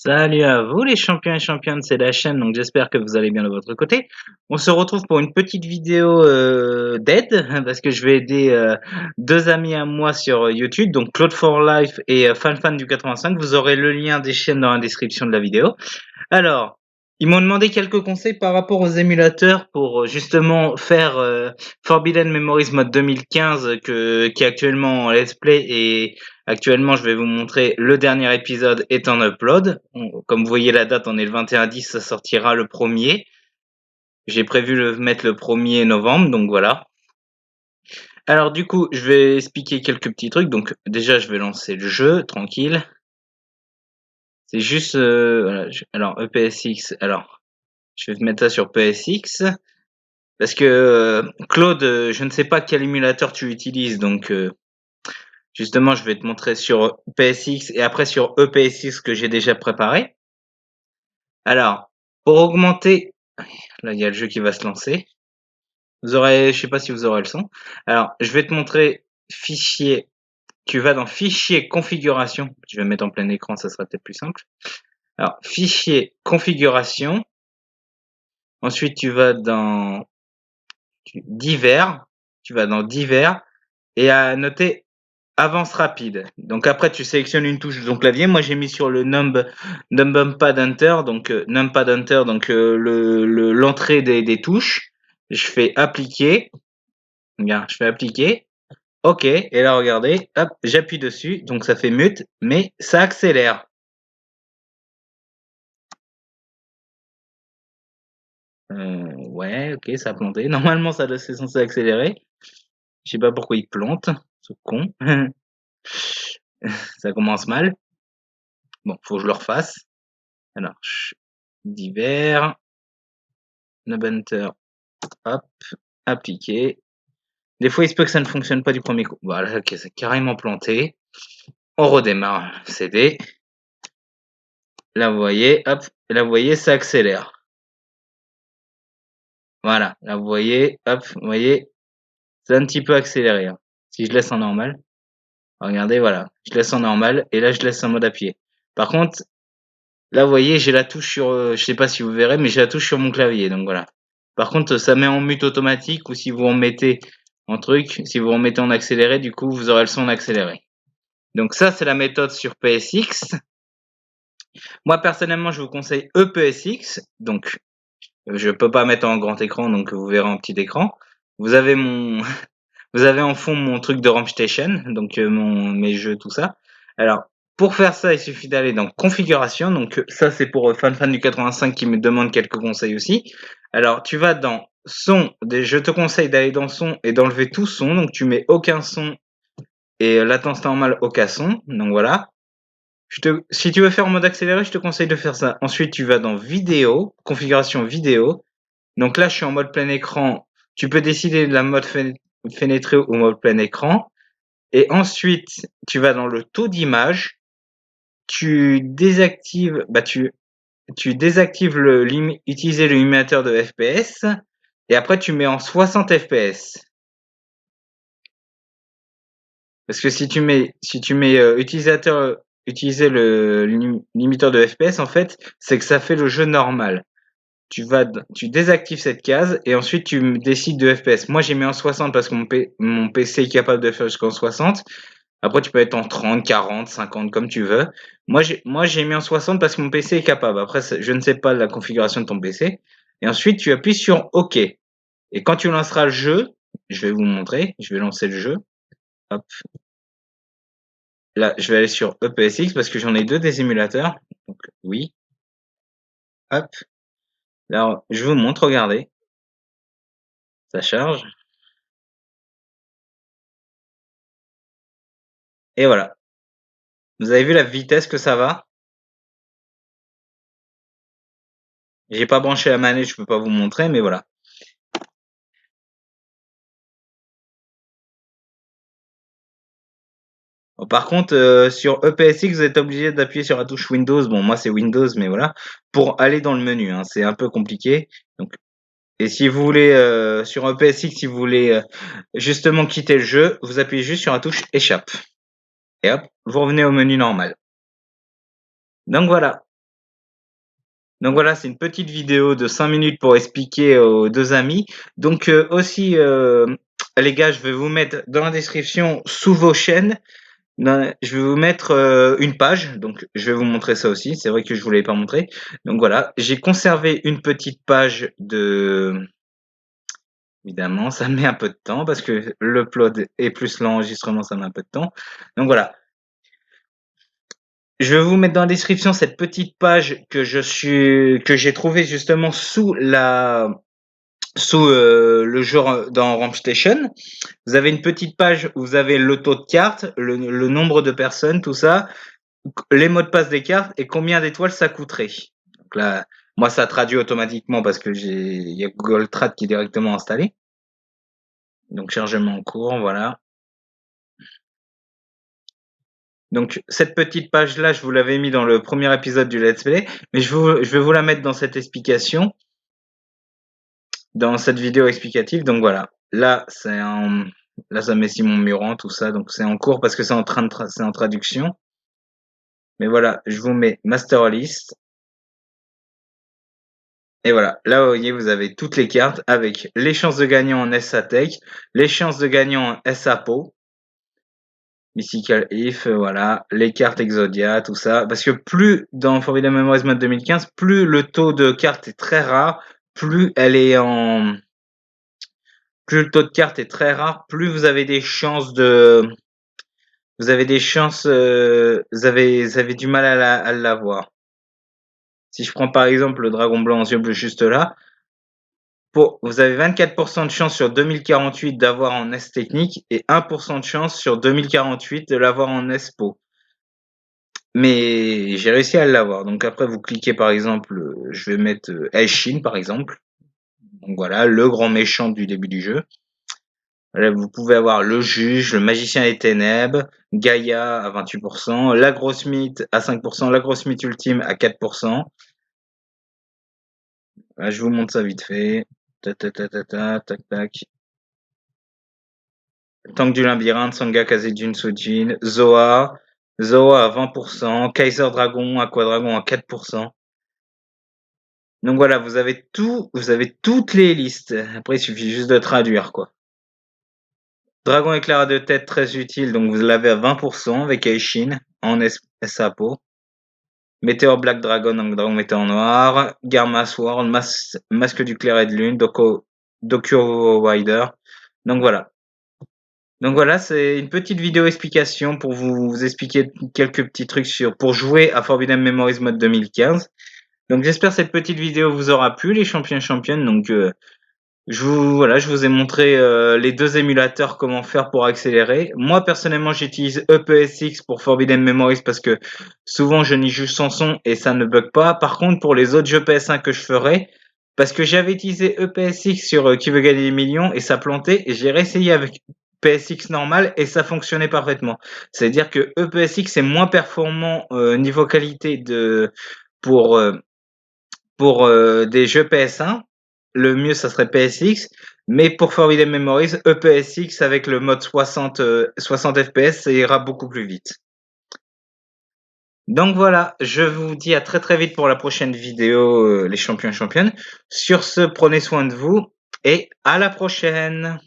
Salut à vous les champions et championnes, c'est la chaîne, donc j'espère que vous allez bien de votre côté. On se retrouve pour une petite vidéo d'aide, parce que je vais aider deux amis à moi sur YouTube, donc Claude for Life et FanFan du 85. Vous aurez le lien des chaînes dans la description de la vidéo. Alors, ils m'ont demandé quelques conseils par rapport aux émulateurs pour justement faire Forbidden Memories Mode 2015 qui est actuellement en let's play et actuellement je vais vous montrer le dernier épisode est en upload. Comme vous voyez la date, on est le 21/10, ça sortira le 1er. J'ai prévu le mettre le 1er novembre, donc voilà. Alors du coup, je vais expliquer quelques petits trucs. Donc déjà, je vais lancer le jeu, tranquille. C'est juste, voilà, alors EPSX, alors je vais mettre ça sur PSX parce que Claude, je ne sais pas quel émulateur tu utilises, donc justement, je vais te montrer sur PSX et après sur EPSX que j'ai déjà préparé. Alors, pour augmenter, là il y a le jeu qui va se lancer. Vous aurez, je sais pas si vous aurez le son. Alors, je vais te montrer fichier. Tu vas dans fichier configuration. Je vais mettre en plein écran, ça sera peut-être plus simple. Alors, fichier configuration. Ensuite, tu vas dans divers. Tu vas dans divers et à noter avance rapide. Donc après, tu sélectionnes une touche de ton clavier. Moi, j'ai mis sur le numpad enter, donc numpad enter, donc l'entrée des touches. Je fais appliquer. Bien, je fais appliquer. OK. Et là, regardez, hop, j'appuie dessus, donc ça fait mute, mais ça accélère. Ouais, OK, ça a planté. Normalement, c'est censé accélérer. Je sais pas pourquoi il plante, ce con. Ça commence mal. Bon, faut que je le refasse. Alors, divers, Nubenter, hop, appliquer. Des fois, il se peut que ça ne fonctionne pas du premier coup. Voilà, ok, c'est carrément planté. On redémarre CD. Là, vous voyez, hop, là, vous voyez, ça accélère. Voilà, là, vous voyez, hop, vous voyez, c'est un petit peu accéléré, hein. Si je laisse en normal, regardez, voilà, je laisse en normal et là, je laisse en mode appuyé. Par contre, là, vous voyez, j'ai la touche sur, je sais pas si vous verrez, mais j'ai la touche sur mon clavier, donc voilà. Par contre, ça met en mute automatique ou si vous en mettez en truc, si vous en mettez en accéléré, du coup, vous aurez le son accéléré. Donc ça, c'est la méthode sur PSX. Moi, personnellement, je vous conseille EPSX. Donc, je peux pas mettre en grand écran, donc vous verrez en petit écran. Vous avez mon, vous avez en fond mon truc de Rampstation, donc mes jeux, tout ça. Alors, pour faire ça, il suffit d'aller dans configuration. Donc ça, c'est pour FanFan du 85 qui me demande quelques conseils aussi. Alors, tu vas dans son. Je te conseille d'aller dans son et d'enlever tout son. Donc tu mets aucun son et latence normale, aucun son. Donc voilà. Si tu veux faire en mode accéléré, je te conseille de faire ça. Ensuite, tu vas dans vidéo, configuration vidéo. Donc là, je suis en mode plein écran. Tu peux décider de la mode fenêtré ou mode plein écran. Et ensuite, tu vas dans le taux d'image. Tu désactives, tu désactives utiliser le limiteur de FPS. Et après, tu mets en 60 FPS. Parce que si tu mets utiliser le limiteur de FPS, en fait, c'est que ça fait le jeu normal. Tu désactives cette case et ensuite tu décides de FPS. Moi, j'ai mis en 60 parce que mon PC est capable de faire jusqu'en 60. Après, tu peux être en 30, 40, 50, comme tu veux. Moi, j'ai mis en 60 parce que mon PC est capable. Après, je ne sais pas la configuration de ton PC. Et ensuite, tu appuies sur OK. Et quand tu lanceras le jeu, je vais vous montrer. Je vais lancer le jeu. Hop. Là, je vais aller sur EPSX parce que j'en ai deux des émulateurs. Donc, oui. Hop. Là, je vous montre, regardez. Ça charge. Et voilà. Vous avez vu la vitesse que ça va? J'ai pas branché la manette, je peux pas vous montrer, mais voilà. Bon, par contre, sur EPSX, vous êtes obligé d'appuyer sur la touche Windows. Bon, moi c'est Windows, mais voilà, pour aller dans le menu, hein, c'est un peu compliqué. Donc, et si vous voulez sur EPSX, si vous voulez justement quitter le jeu, vous appuyez juste sur la touche échappe. Et hop, vous revenez au menu normal. Donc voilà. Donc voilà, c'est une petite vidéo de 5 minutes pour expliquer aux 2 amis. Donc aussi, les gars, je vais vous mettre dans la description sous vos chaînes, je vais vous mettre une page. Donc je vais vous montrer ça aussi. C'est vrai que je vous l'avais pas montré. Donc voilà, j'ai conservé une petite page de. Évidemment, ça met un peu de temps parce que l'upload et plus l'enregistrement, ça met un peu de temps. Donc voilà, je vais vous mettre dans la description cette petite page que j'ai trouvée justement sous le jeu dans Ramp Station. Vous avez une petite page où vous avez le taux de cartes, le nombre de personnes, tout ça, les mots de passe des cartes et combien d'étoiles ça coûterait. Donc là, moi ça traduit automatiquement parce que il y a Google Trad qui est directement installé. Donc chargement en cours, voilà. Donc cette petite page-là, je vous l'avais mis dans le premier épisode du Let's Play, mais je vais vous la mettre dans cette explication, dans cette vidéo explicative. Donc voilà, là ça met Simon Murant, tout ça, donc c'est en cours parce que c'est en train de c'est en traduction. Mais voilà, je vous mets Master List. Et voilà, là vous voyez, vous avez toutes les cartes avec les chances de gagnant en SA Tech, les chances de gagnant en SA Po, Mystical If, voilà, les cartes Exodia, tout ça. Parce que plus dans Forbidden Memories Mode 2015, plus le taux de cartes est très rare, plus elle est en. Plus le taux de cartes est très rare, plus vous avez des chances de. Vous avez des chances. Vous avez du mal à l'avoir. Si je prends par exemple le dragon blanc aux yeux bleus juste là, vous avez 24% de chance sur 2048 d'avoir en S technique et 1% de chance sur 2048 de l'avoir en S Po. Mais j'ai réussi à l'avoir. Donc après, vous cliquez par exemple, je vais mettre Aishin par exemple. Donc voilà, le grand méchant du début du jeu. Là, vous pouvez avoir le juge, le magicien des ténèbres, Gaïa à 28%, la grosse mythe à 5%, la grosse mythe ultime à 4%. Là, je vous montre ça vite fait. Ta ta ta ta ta, tac tac. Tank du labyrinthe, Sanga Kazejin Sojin, Zoa, Zoa à 20%, Kaiser Dragon, Aquadragon à 4%. Donc voilà, vous avez toutes les listes. Après, il suffit juste de traduire, quoi. Dragon éclair à deux têtes, très utile, donc vous l'avez à 20% avec Aishin en SAPO. Météor Black Dragon, donc Dragon Météor Noir. Garma Sword, Masque du clair et de lune, Dokuro Rider. Donc voilà. Donc voilà, c'est une petite vidéo explication pour vous expliquer quelques petits trucs pour jouer à Forbidden Memories Mode 2015. Donc j'espère que cette petite vidéo vous aura plu, les champions et championnes. Donc je vous ai montré les deux émulateurs, comment faire pour accélérer. Moi personnellement, j'utilise EPSX pour Forbidden Memories parce que souvent je n'y joue sans son et ça ne bug pas. Par contre, pour les autres jeux PS1 que je ferai, parce que j'avais utilisé EPSX sur Qui veut gagner des millions et ça plantait, et j'ai réessayé avec PSX normal et ça fonctionnait parfaitement. C'est-à-dire que EPSX est moins performant niveau qualité pour euh, pour des jeux PS1. Le mieux, ça serait PSX. Mais pour Forbidden Memories, EPSX avec le mode 60 FPS, ça ira beaucoup plus vite. Donc voilà, je vous dis à très très vite pour la prochaine vidéo, les champions et championnes. Sur ce, prenez soin de vous et à la prochaine.